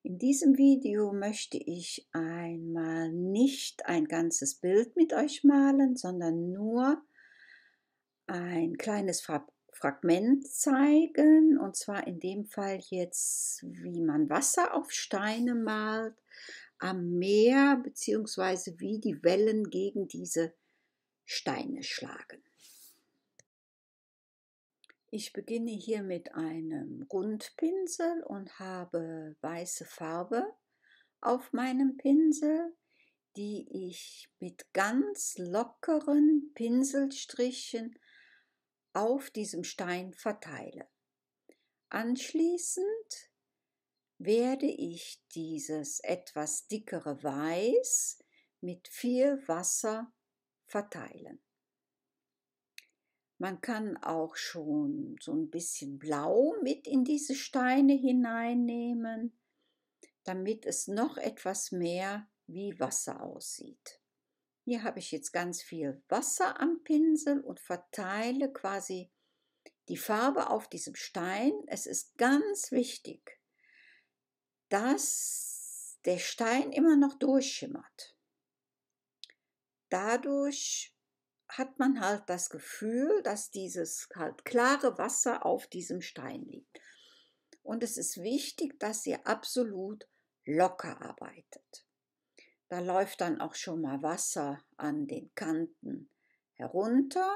In diesem Video möchte ich einmal nicht ein ganzes Bild mit euch malen, sondern nur ein kleines Fragment zeigen, und zwar in dem Fall jetzt, wie man Wasser auf Steine malt am Meer, beziehungsweise wie die Wellen gegen diese Steine schlagen. Ich beginne hier mit einem Rundpinsel und habe weiße Farbe auf meinem Pinsel, die ich mit ganz lockeren Pinselstrichen auf diesem Stein verteile. Anschließend werde ich dieses etwas dickere Weiß mit viel Wasser verteilen. Man kann auch schon so ein bisschen Blau mit in diese Steine hineinnehmen, damit es noch etwas mehr wie Wasser aussieht. Hier habe ich jetzt ganz viel Wasser am Pinsel und verteile quasi die Farbe auf diesem Stein. Es ist ganz wichtig, dass der Stein immer noch durchschimmert. Dadurch hat man halt das Gefühl, dass dieses halt klare Wasser auf diesem Stein liegt. Und es ist wichtig, dass ihr absolut locker arbeitet. Da läuft dann auch schon mal Wasser an den Kanten herunter.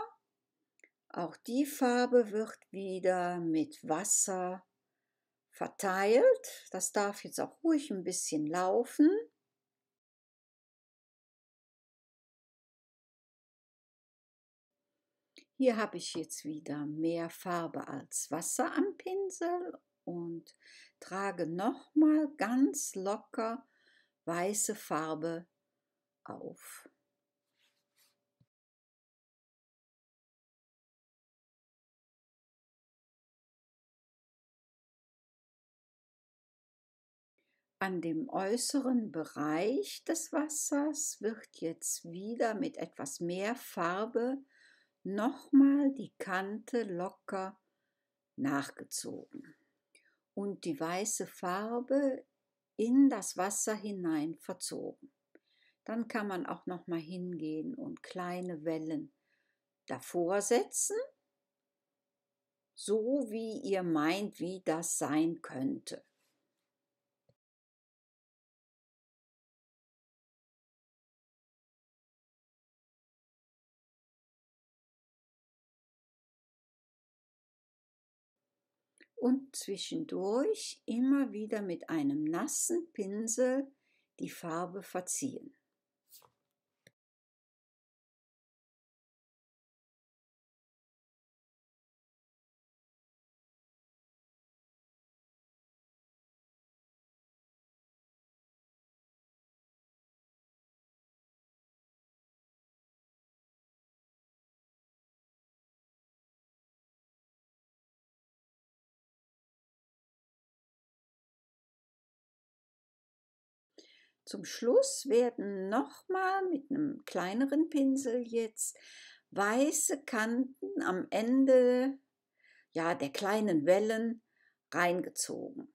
Auch die Farbe wird wieder mit Wasser verteilt. Das darf jetzt auch ruhig ein bisschen laufen. Hier habe ich jetzt wieder mehr Farbe als Wasser am Pinsel und trage nochmal ganz locker weiße Farbe auf. An dem äußeren Bereich des Wassers wird jetzt wieder mit etwas mehr Farbe nochmal die Kante locker nachgezogen und die weiße Farbe in das Wasser hinein verzogen. Dann kann man auch noch mal hingehen und kleine Wellen davor setzen, so wie ihr meint, wie das sein könnte. Und zwischendurch immer wieder mit einem nassen Pinsel die Farbe verziehen. Zum Schluss werden nochmal mit einem kleineren Pinsel jetzt weiße Kanten am Ende, ja, der kleinen Wellen reingezogen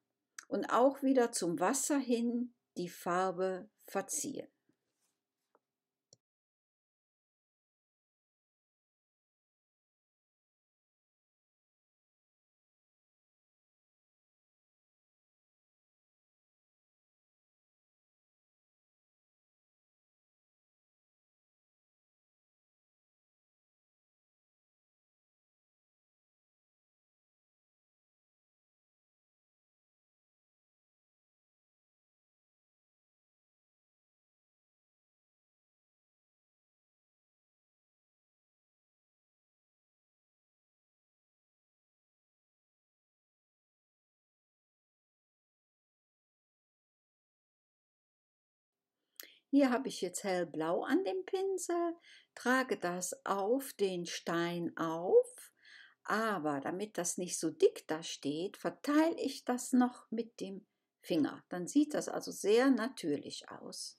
und auch wieder zum Wasser hin die Farbe verziehen. Hier habe ich jetzt hellblau an dem Pinsel, trage das auf den Stein auf, aber damit das nicht so dick da steht, verteile ich das noch mit dem Finger. Dann sieht das also sehr natürlich aus.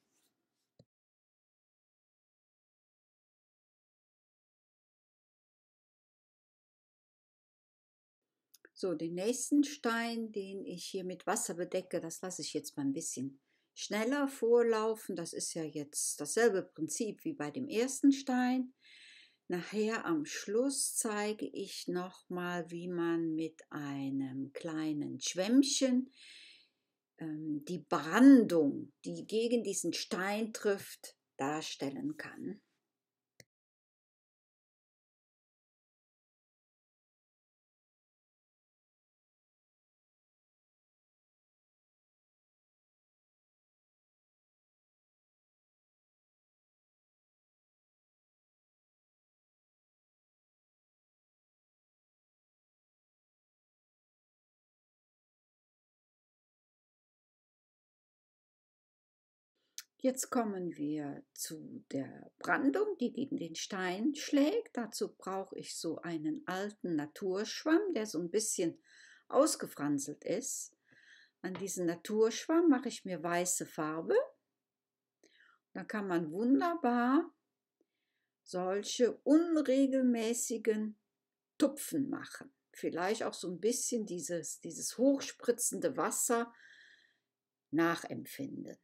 So, den nächsten Stein, den ich hier mit Wasser bedecke, das lasse ich jetzt mal ein bisschen schneller vorlaufen. Das ist ja jetzt dasselbe Prinzip wie bei dem ersten Stein. Nachher am Schluss zeige ich nochmal, wie man mit einem kleinen Schwämmchen die Brandung, die gegen diesen Stein trifft, darstellen kann. Jetzt kommen wir zu der Brandung, die gegen den Stein schlägt. Dazu brauche ich so einen alten Naturschwamm, der so ein bisschen ausgefranselt ist. An diesen Naturschwamm mache ich mir weiße Farbe. Da kann man wunderbar solche unregelmäßigen Tupfen machen. Vielleicht auch so ein bisschen dieses hochspritzende Wasser nachempfinden.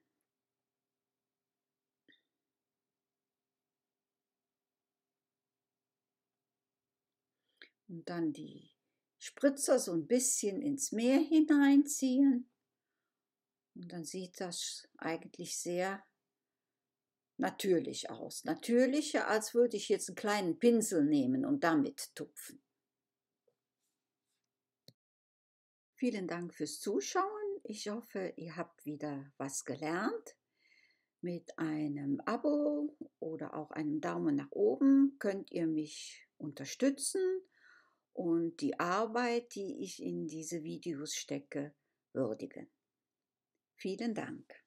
Und dann die Spritzer so ein bisschen ins Meer hineinziehen. Und dann sieht das eigentlich sehr natürlich aus. Natürlicher, als würde ich jetzt einen kleinen Pinsel nehmen und damit tupfen. Vielen Dank fürs Zuschauen. Ich hoffe, ihr habt wieder was gelernt. Mit einem Abo oder auch einem Daumen nach oben könnt ihr mich unterstützen und die Arbeit, die ich in diese Videos stecke, würdigen. Vielen Dank.